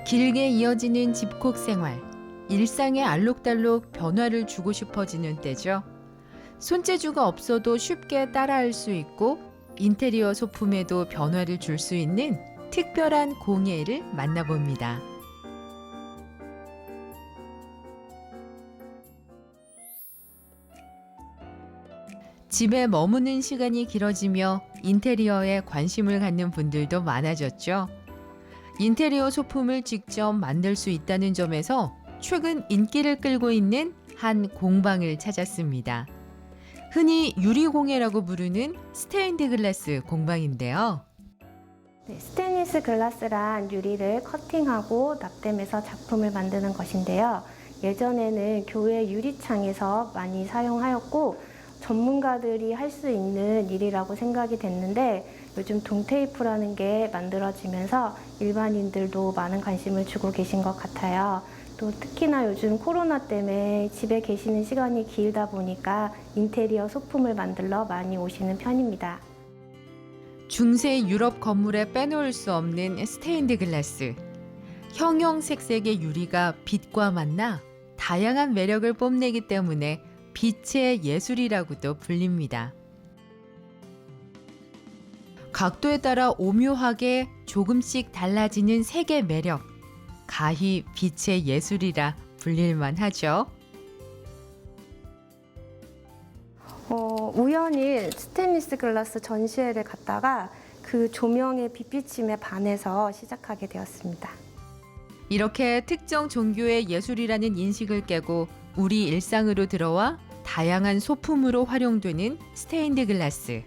길게 이어지는 집콕 생활, 일상에 알록달록 변화를 주고 싶어지는 때죠. 손재주가 없어도 쉽게 따라할 수 있고 인테리어 소품에도 변화를 줄 수 있는 특별한 공예를 만나봅니다. 집에 머무는 시간이 길어지며 인테리어에 관심을 갖는 분들도 많아졌죠. 인테리어 소품을 직접 만들 수 있다는 점에서 최근 인기를 끌고 있는 한 공방을 찾았습니다. 흔히 유리공예라고 부르는 스테인드 글라스 공방인데요. 네, 스테인리스 글라스란 유리를 커팅하고 납땜해서 작품을 만드는 것인데요. 예전에는 교회 유리창에서 많이 사용하였고 전문가들이 할 수 있는 일이라고 생각이 됐는데 요즘 동테이프라는 게 만들어지면서 일반인들도 많은 관심을 주고 계신 것 같아요. 또 특히나 요즘 코로나 때문에 집에 계시는 시간이 길다 보니까 인테리어 소품을 만들러 많이 오시는 편입니다. 중세 유럽 건물에 빼놓을 수 없는 스테인드 글라스. 형형색색의 유리가 빛과 만나 다양한 매력을 뽐내기 때문에 빛의 예술이라고도 불립니다. 각도에 따라 오묘하게 조금씩 달라지는 색의 매력. 가히 빛의 예술이라 불릴만 하죠. 우연히 스테인리스 글라스 전시회를 갔다가 그 조명의 빛비침에 반해서 시작하게 되었습니다. 이렇게 특정 종교의 예술이라는 인식을 깨고 우리 일상으로 들어와 다양한 소품으로 활용되는 스테인드 글라스.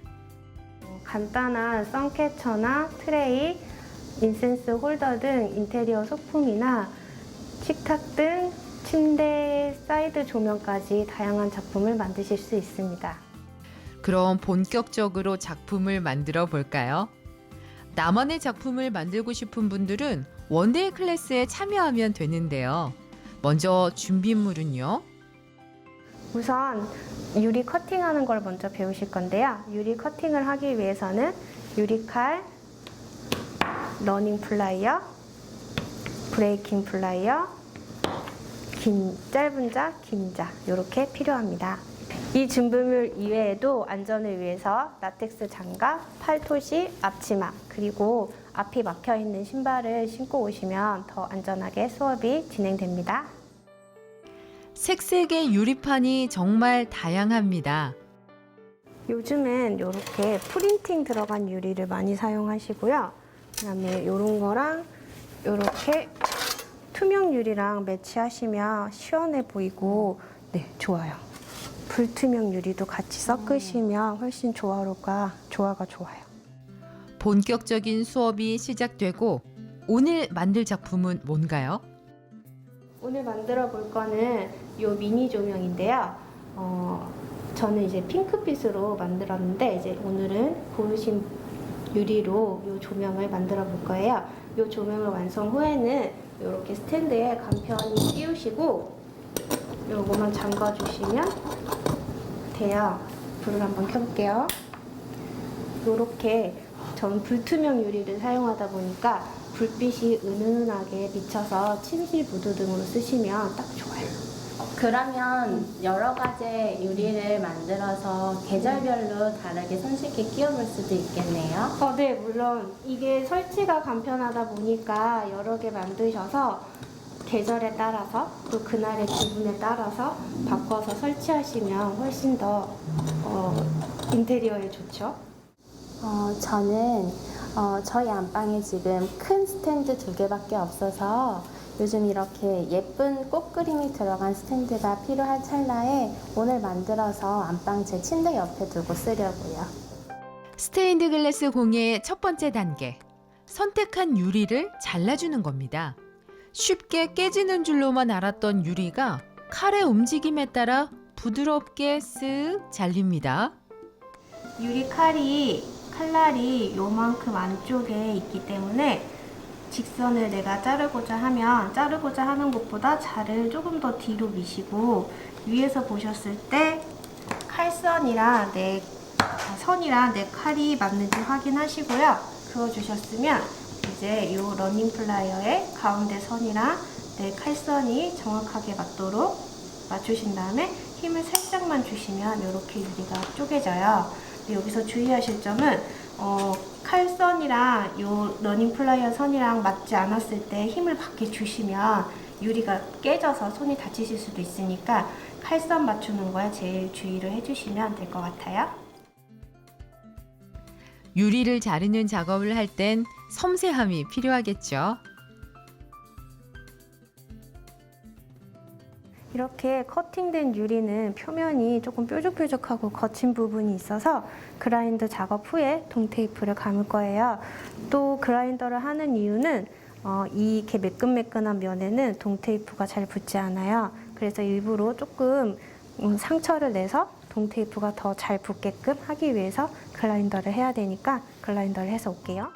간단한 선캐쳐나 트레이, 인센스 홀더 등 인테리어 소품이나 식탁 등 침대, 사이드 조명까지 다양한 작품을 만드실 수 있습니다. 그럼 본격적으로 작품을 만들어 볼까요? 나만의 작품을 만들고 싶은 분들은 원데이 클래스에 참여하면 되는데요. 먼저 준비물은요? 우선 유리 커팅하는 걸 먼저 배우실 건데요. 유리 커팅을 하기 위해서는 유리칼, 러닝 플라이어, 브레이킹 플라이어, 짧은 자, 긴 자 이렇게 필요합니다. 이 준비물 이외에도 안전을 위해서 라텍스 장갑, 팔토시, 앞치마 그리고 앞이 막혀있는 신발을 신고 오시면 더 안전하게 수업이 진행됩니다. 색색의 유리판이 정말 다양합니다. 요즘엔 이렇게 프린팅 들어간 유리를 많이 사용하시고요. 그다음에 이런 거랑 이렇게 투명 유리랑 매치하시면 시원해 보이고 좋아요. 불투명 유리도 같이 섞으시면 훨씬 조화가 좋아요. 본격적인 수업이 시작되고 오늘 만들 작품은 뭔가요? 오늘 만들어 볼 거는 이 미니 조명인데요. 저는 이제 핑크빛으로 만들었는데 이제 오늘은 고르신 유리로 이 조명을 만들어 볼 거예요. 이 조명을 완성 후에는 이렇게 스탠드에 간편히 끼우시고 요거만 잠가 주시면 돼요. 불을 한번 켜볼게요. 이렇게 전 불투명 유리를 사용하다 보니까 불빛이 은은하게 비쳐서 침실 무드 등으로 쓰시면 딱 좋아요. 그러면 여러 가지 유리를 만들어서 계절별로 다르게 손쉽게 끼워볼 수도 있겠네요. 네, 물론 이게 설치가 간편하다 보니까 여러 개 만드셔서 계절에 따라서 또 그날의 기분에 따라서 바꿔서 설치하시면 훨씬 더 인테리어에 좋죠. 저는 저희 안방에 지금 큰 스탠드 2개밖에 없어서 요즘 이렇게 예쁜 꽃 그림이 들어간 스탠드가 필요할 찰나에 오늘 만들어서 안방 제 침대 옆에 두고 쓰려고요. 스테인드 글라스 공예의 첫 번째 단계. 선택한 유리를 잘라주는 겁니다. 쉽게 깨지는 줄로만 알았던 유리가 칼의 움직임에 따라 부드럽게 쓱 잘립니다. 유리 칼날이 요만큼 안쪽에 있기 때문에 직선을 내가 자르고자 하는 것보다 자를 조금 더 뒤로 미시고 위에서 보셨을 때 칼선이랑 선이랑 내 칼이 맞는지 확인하시고요. 그어주셨으면 이제 이 러닝 플라이어의 가운데 선이랑 내 칼선이 정확하게 맞도록 맞추신 다음에 힘을 살짝만 주시면 이렇게 유리가 쪼개져요. 근데 여기서 주의하실 점은 칼선이랑 이 러닝 플라이어 선이랑 맞지 않았을 때 힘을 밖에 주시면 유리가 깨져서 손이 다치실 수도 있으니까 칼선 맞추는 거에 제일 주의를 해주시면 될 것 같아요. 유리를 자르는 작업을 할 땐 섬세함이 필요하겠죠. 이렇게 커팅된 유리는 표면이 조금 뾰족뾰족하고 거친 부분이 있어서 그라인더 작업 후에 동테이프를 감을 거예요. 또 그라인더를 하는 이유는 이렇게 매끈매끈한 면에는 동테이프가 잘 붙지 않아요. 그래서 일부러 조금 상처를 내서 동테이프가 더 잘 붙게끔 하기 위해서 그라인더를 해야 되니까 그라인더를 해서 올게요.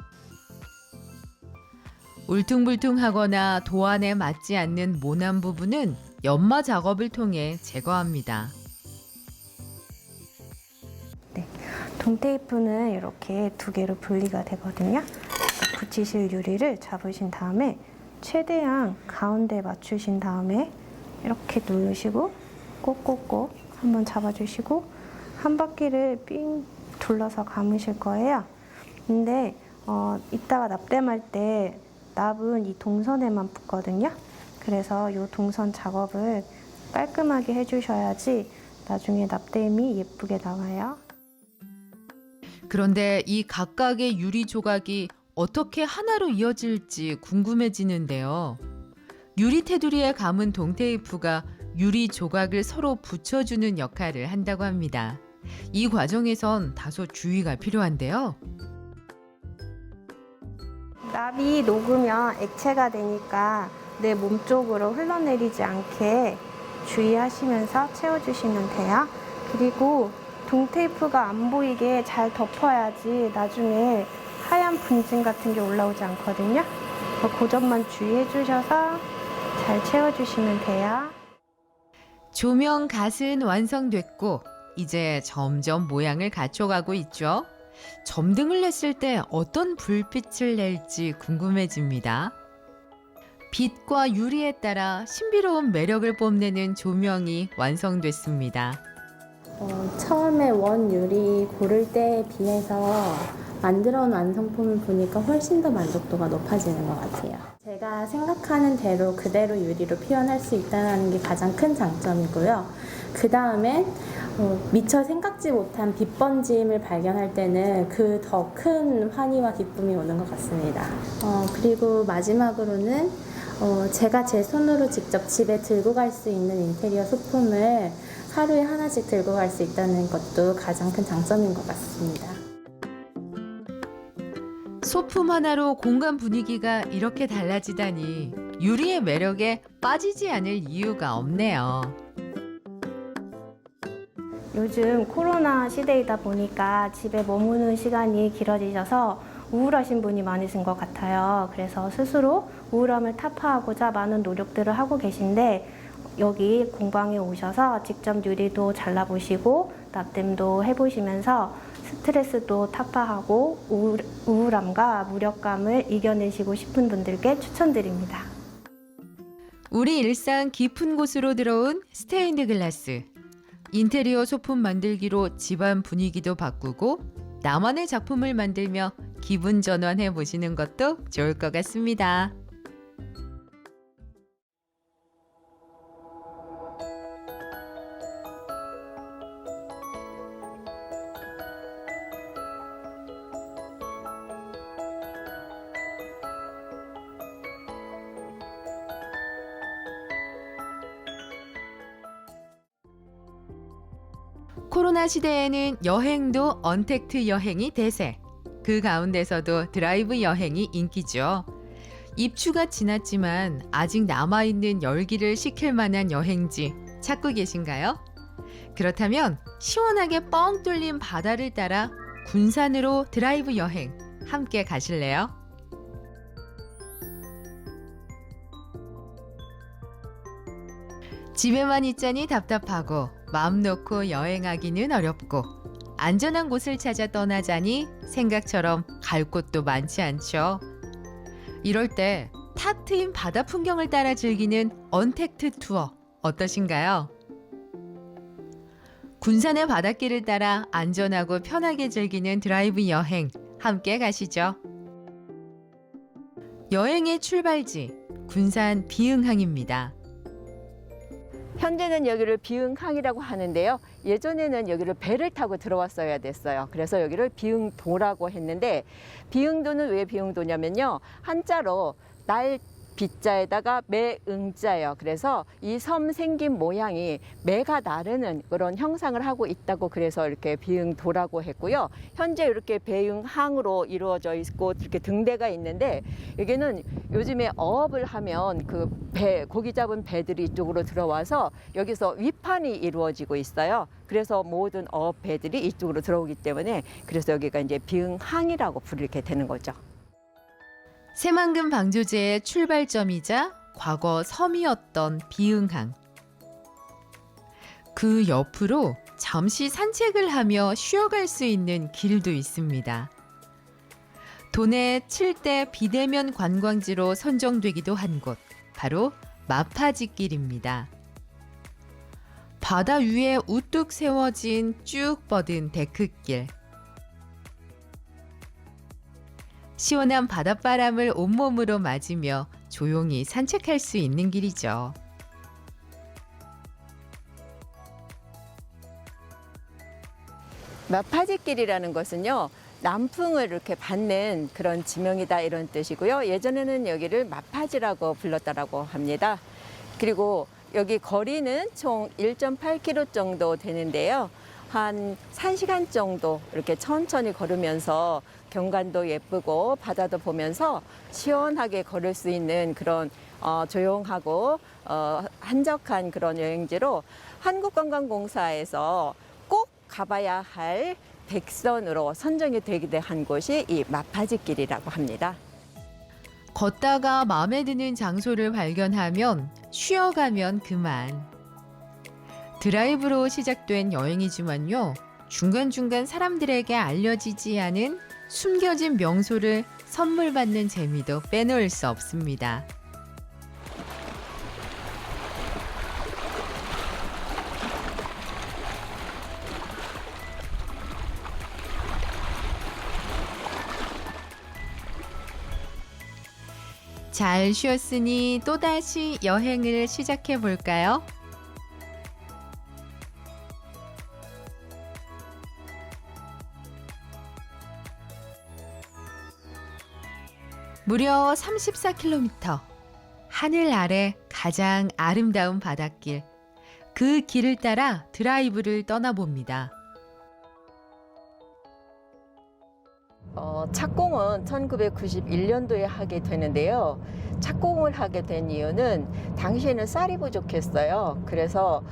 울퉁불퉁하거나 도안에 맞지 않는 모난 부분은 연마 작업을 통해 제거합니다. 네, 동테이프는 이렇게 두 개로 분리가 되거든요. 붙이실 유리를 잡으신 다음에 최대한 가운데 맞추신 다음에 이렇게 누르시고 꼭꼭꼭 한번 잡아주시고 한 바퀴를 삥 둘러서 감으실 거예요. 근데 이따가 납땜할 때 납은 이 동선에만 붙거든요. 그래서 이 동선 작업을 깔끔하게 해주셔야지 나중에 납땜이 예쁘게 나와요. 그런데 이 각각의 유리 조각이 어떻게 하나로 이어질지 궁금해지는데요. 유리 테두리에 감은 동테이프가 유리 조각을 서로 붙여주는 역할을 한다고 합니다. 이 과정에선 다소 주의가 필요한데요. 납이 녹으면 액체가 되니까 내 몸 쪽으로 흘러내리지 않게 주의하시면서 채워주시면 돼요. 그리고 동테이프가 안 보이게 잘 덮어야지 나중에 하얀 분진 같은 게 올라오지 않거든요. 그 점만 주의해 주셔서 잘 채워주시면 돼요. 조명 갓은 완성됐고 이제 점점 모양을 갖춰가고 있죠. 점등을 냈을 때 어떤 불빛을 낼지 궁금해집니다. 빛과 유리에 따라 신비로운 매력을 뽐내는 조명이 완성됐습니다. 처음에 원 유리 고를 때에 비해서 만들어 놓은 완성품을 보니까 훨씬 더 만족도가 높아지는 것 같아요. 제가 생각하는 대로 그대로 유리로 표현할 수 있다는 게 가장 큰 장점이고요. 그 다음에 미처 생각지 못한 빛 번짐을 발견할 때는 그 더 큰 환희와 기쁨이 오는 것 같습니다. 그리고 마지막으로는 제가 제 손으로 직접 집에 들고 갈 수 있는 인테리어 소품을 하루에 하나씩 들고 갈 수 있다는 것도 가장 큰 장점인 것 같습니다. 소품 하나로 공간 분위기가 이렇게 달라지다니 유리의 매력에 빠지지 않을 이유가 없네요. 요즘 코로나 시대이다 보니까 집에 머무는 시간이 길어지셔서 우울하신 분이 많으신 것 같아요. 그래서 스스로 우울함을 타파하고자 많은 노력들을 하고 계신데 여기 공방에 오셔서 직접 유리도 잘라보시고 납땜도 해보시면서 스트레스도 타파하고 우울함과 무력감을 이겨내시고 싶은 분들께 추천드립니다. 우리 일상 깊은 곳으로 들어온 스테인드 글라스. 인테리어 소품 만들기로 집안 분위기도 바꾸고 나만의 작품을 만들며 기분 전환해 보시는 것도 좋을 것 같습니다. 코로나 시대에는 여행도 언택트 여행이 대세. 그 가운데서도 드라이브 여행이 인기죠. 입추가 지났지만 아직 남아있는 열기를 식힐 만한 여행지 찾고 계신가요? 그렇다면 시원하게 뻥 뚫린 바다를 따라 군산으로 드라이브 여행 함께 가실래요? 집에만 있자니 답답하고 마음 놓고 여행하기는 어렵고 안전한 곳을 찾아 떠나자니 생각처럼 갈 곳도 많지 않죠. 이럴 때 탁 트인 바다 풍경을 따라 즐기는 언택트 투어 어떠신가요? 군산의 바닷길을 따라 안전하고 편하게 즐기는 드라이브 여행 함께 가시죠. 여행의 출발지 군산 비흥항입니다. 현재는 여기를 비흥항이라고 하는데요. 예전에는 여기를 배를 타고 들어왔어야 됐어요. 그래서 여기를 비흥도라고 했는데, 비흥도는 왜 비흥도냐면요. 한자로 날 비자에다가 매응자예요. 그래서 이 섬 생긴 모양이 매가 나르는 그런 형상을 하고 있다고, 그래서 이렇게 비흥도라고 했고요. 현재 이렇게 배흥항으로 이루어져 있고 이렇게 등대가 있는데, 여기는 요즘에 어업을 하면 그 고기 잡은 배들이 이쪽으로 들어와서 여기서 위판이 이루어지고 있어요. 그래서 모든 어업 배들이 이쪽으로 들어오기 때문에, 그래서 여기가 이제 비흥항이라고 부르게 되는 거죠. 새만금 방조제의 출발점이자 과거 섬이었던 비흥항. 그 옆으로 잠시 산책을 하며 쉬어갈 수 있는 길도 있습니다. 도내 7대 비대면 관광지로 선정되기도 한 곳, 바로 마파지길입니다. 바다 위에 우뚝 세워진 쭉 뻗은 데크길. 시원한 바닷바람을 온몸으로 맞으며 조용히 산책할 수 있는 길이죠. 마파지길이라는 것은요, 남풍을 이렇게 받는 그런 지명이다, 이런 뜻이고요. 예전에는 여기를 마파지라고 불렀다라고 합니다. 그리고 여기 거리는 총 1.8km 정도 되는데요. 한 1시간 정도 이렇게 천천히 걸으면서 경관도 예쁘고 바다도 보면서 시원하게 걸을 수 있는 그런 조용하고 한적한 그런 여행지로 한국관광공사에서 꼭 가봐야 할 백선으로 선정이 되기도 한 곳이 이 마파지길이라고 합니다. 걷다가 마음에 드는 장소를 발견하면 쉬어가면 그만. 드라이브로 시작된 여행이지만요. 중간중간 사람들에게 알려지지 않은 숨겨진 명소를 선물 받는 재미도 빼놓을 수 없습니다. 잘 쉬었으니 또다시 여행을 시작해 볼까요? 무려 34km. 하늘 아래 가장 아름다운 바닷길. 그 길을 따라 드라이브를 떠나봅니다. 착공은 1991년도에 하게 되는데요. 착공을 하게 된 이유는 당시에는 쌀이 부족했어요. 그래서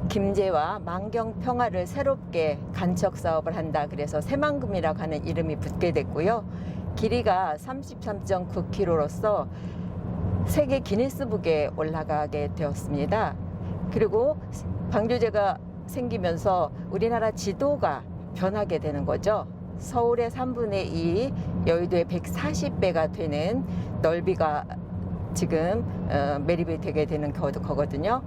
김제와 만경 평화를 새롭게 간척 사업을 한다. 그래서 새만금이라고 하는 이름이 붙게 됐고요. 길이가 33.9km로서 세계 기네스북에 올라가게 되었습니다. 그리고 방조제가 생기면서 우리나라 지도가 변하게 되는 거죠. 서울의 3분의 2, 여의도의 140배가 되는 넓이가 지금 매립이 되게 되는 거거든요.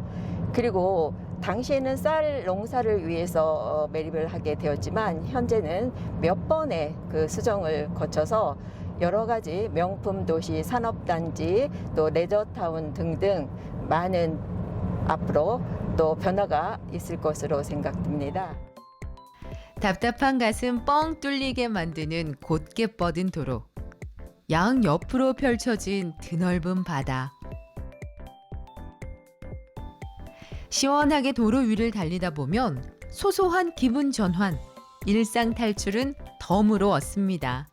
그리고 당시에는 쌀 농사를 위해서 매립을 하게 되었지만, 현재는 몇 번의 그 수정을 거쳐서 여러 가지 명품 도시, 산업단지, 또 레저타운 등등 많은 앞으로 또 변화가 있을 것으로 생각됩니다. 답답한 가슴 뻥 뚫리게 만드는 곧게 뻗은 도로. 양 옆으로 펼쳐진 드넓은 바다. 시원하게 도로 위를 달리다 보면 소소한 기분 전환, 일상 탈출은 덤으로 얻습니다.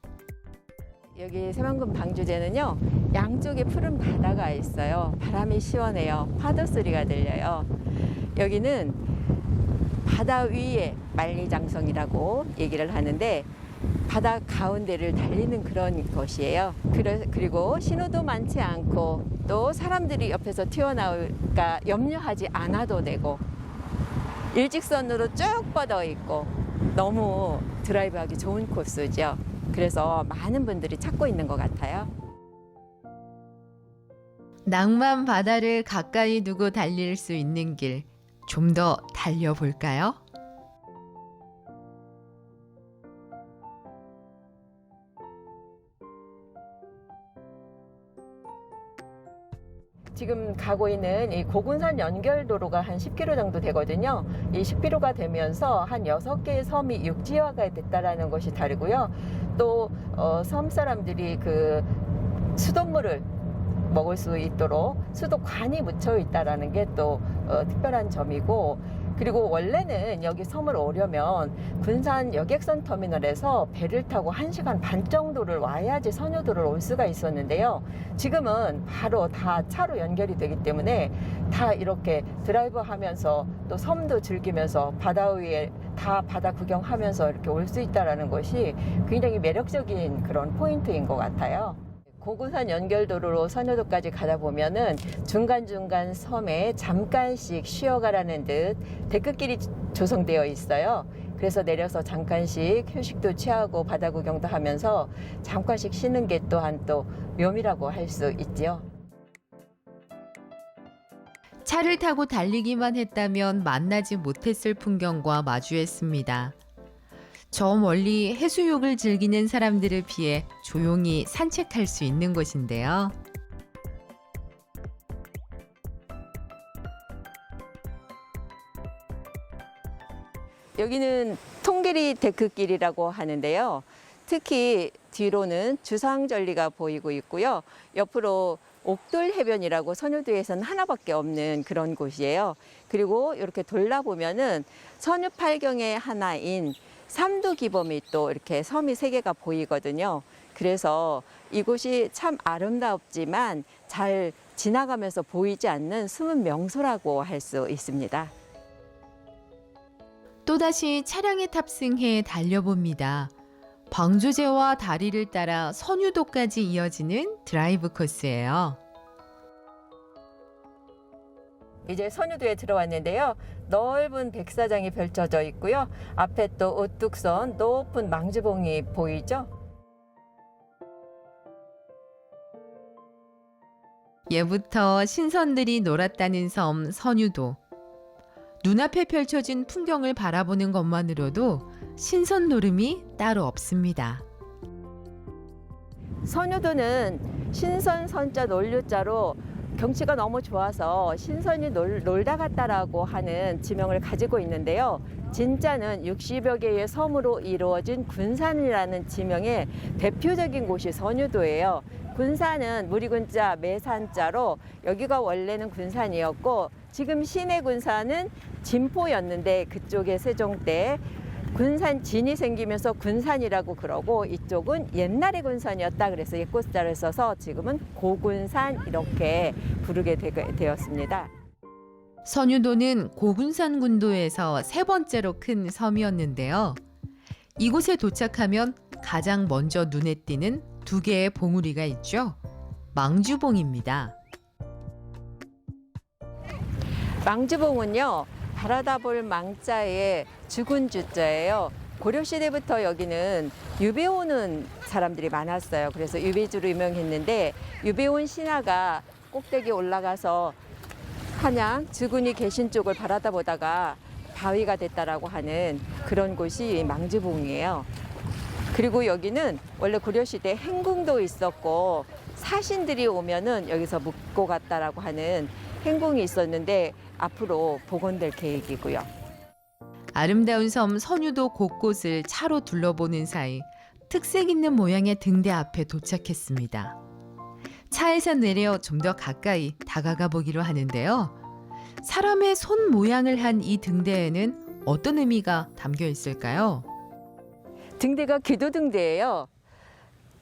여기 새만금 방조제는요, 양쪽에 푸른 바다가 있어요. 바람이 시원해요. 파도 소리가 들려요. 여기는 바다 위에 만리장성이라고 얘기를 하는데, 바다 가운데를 달리는 그런 것이에요. 그리고 신호도 많지 않고, 또 사람들이 옆에서 튀어나올까 염려하지 않아도 되고, 일직선으로 쭉 뻗어 있고 너무 드라이브하기 좋은 코스죠. 그래서 많은 분들이 찾고 있는 것 같아요. 낭만 바다를 가까이 두고 달릴 수 있는 길, 좀 더 달려볼까요? 지금 가고 있는 이 고군산 연결도로가 한 10km 정도 되거든요. 이 10km가 되면서 한 6개의 섬이 육지화가 됐다라는 것이 다르고요. 또 섬 사람들이 그 수돗물을 먹을 수 있도록 수도관이 묻혀 있다라는 게 또 특별한 점이고, 그리고 원래는 여기 섬을 오려면 군산 여객선 터미널에서 배를 타고 1시간 반 정도를 와야지 선유도를 올 수가 있었는데요. 지금은 바로 다 차로 연결이 되기 때문에 다 이렇게 드라이브 하면서 또 섬도 즐기면서 바다 위에 다 바다 구경하면서 이렇게 올 수 있다는 것이 굉장히 매력적인 그런 포인트인 것 같아요. 고군산 연결도로로 선유도까지 가다 보면은 중간중간 섬에 잠깐씩 쉬어가라는 듯 데크길이 조성되어 있어요. 그래서 내려서 잠깐씩 휴식도 취하고 바다 구경도 하면서 잠깐씩 쉬는 게 또한 또 묘미라고 할 수 있죠. 차를 타고 달리기만 했다면 만나지 못했을 풍경과 마주했습니다. 저 멀리 해수욕을 즐기는 사람들을 피해 조용히 산책할 수 있는 곳인데요. 여기는 통길이 데크길이라고 하는데요. 특히 뒤로는 주상절리가 보이고 있고요. 옆으로 옥돌 해변이라고 선유도에서는 하나밖에 없는 그런 곳이에요. 그리고 이렇게 돌아보면은 선유 8경의 하나인 삼두기범이 또 이렇게 섬이 3개가 보이거든요. 그래서 이곳이 참 아름답지만 잘 지나가면서 보이지 않는 숨은 명소라고 할 수 있습니다. 또다시 차량에 탑승해 달려봅니다. 방조제와 다리를 따라 선유도까지 이어지는 드라이브 코스예요. 이제 선유도에 들어왔는데요. 넓은 백사장이 펼쳐져 있고요. 앞에 또 우뚝선 높은 망주봉이 보이죠? 예부터 신선들이 놀았다는 섬 선유도. 눈앞에 펼쳐진 풍경을 바라보는 것만으로도 신선 노름이 따로 없습니다. 선유도는 신선 선자 논류자로 경치가 너무 좋아서 신선이 놀다 갔다라고 하는 지명을 가지고 있는데요. 진짜는 60여 개의 섬으로 이루어진 군산이라는 지명의 대표적인 곳이 선유도예요. 군산은 무리군자, 매산자로 여기가 원래는 군산이었고 지금 시내 군산은 진포였는데 그쪽에 세종 때 군산진이 생기면서 군산이라고 그러고 이쪽은 옛날의 군산이었다 그래서 옛고자를 써서 지금은 고군산 이렇게 부르게 되었습니다. 선유도는 고군산 군도에서 3번째로 큰 섬이었는데요. 이곳에 도착하면 가장 먼저 눈에 띄는 2개의 봉우리가 있죠. 망주봉입니다. 망주봉은요. 바라다 볼 망자에 죽은 주자예요. 고려시대부터 여기는 유배 오는 사람들이 많았어요. 그래서 유배지로 유명했는데 유배 온 신하가 꼭대기 올라가서 한양 주군이 계신 쪽을 바라다 보다가 바위가 됐다라고 하는 그런 곳이 망주봉이에요. 그리고 여기는 원래 고려시대 행궁도 있었고 사신들이 오면은 여기서 묵고 갔다라고 하는 행궁이 있었는데 앞으로 복원될 계획이고요. 아름다운 섬 선유도 곳곳을 차로 둘러보는 사이 특색 있는 모양의 등대 앞에 도착했습니다. 차에서 내려 좀 더 가까이 다가가 보기로 하는데요. 사람의 손 모양을 한 이 등대에는 어떤 의미가 담겨 있을까요? 등대가 기도등대예요.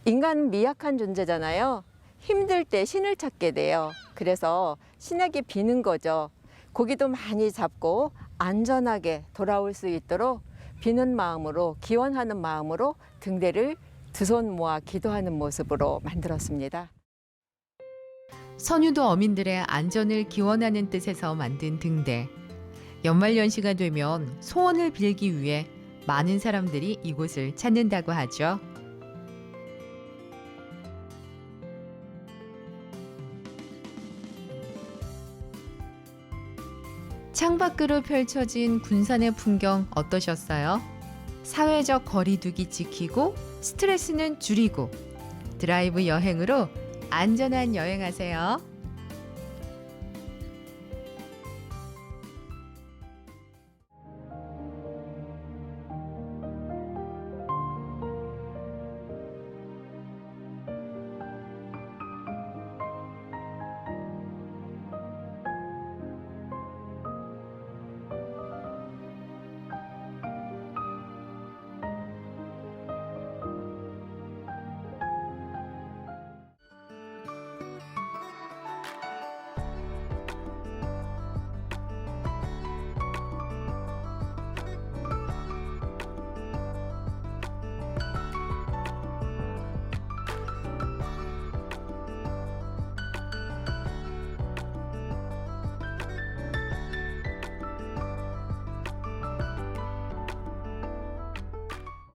인간은 미약한 존재잖아요. 힘들 때 신을 찾게 돼요. 그래서 신에게 비는 거죠. 고기도 많이 잡고 안전하게 돌아올 수 있도록 비는 마음으로 기원하는 마음으로 등대를 두 손 모아 기도하는 모습으로 만들었습니다. 선유도 어민들의 안전을 기원하는 뜻에서 만든 등대. 연말연시가 되면 소원을 빌기 위해 많은 사람들이 이곳을 찾는다고 하죠. 창밖으로 펼쳐진 군산의 풍경 어떠셨어요? 사회적 거리두기 지키고 스트레스는 줄이고 드라이브 여행으로 안전한 여행하세요.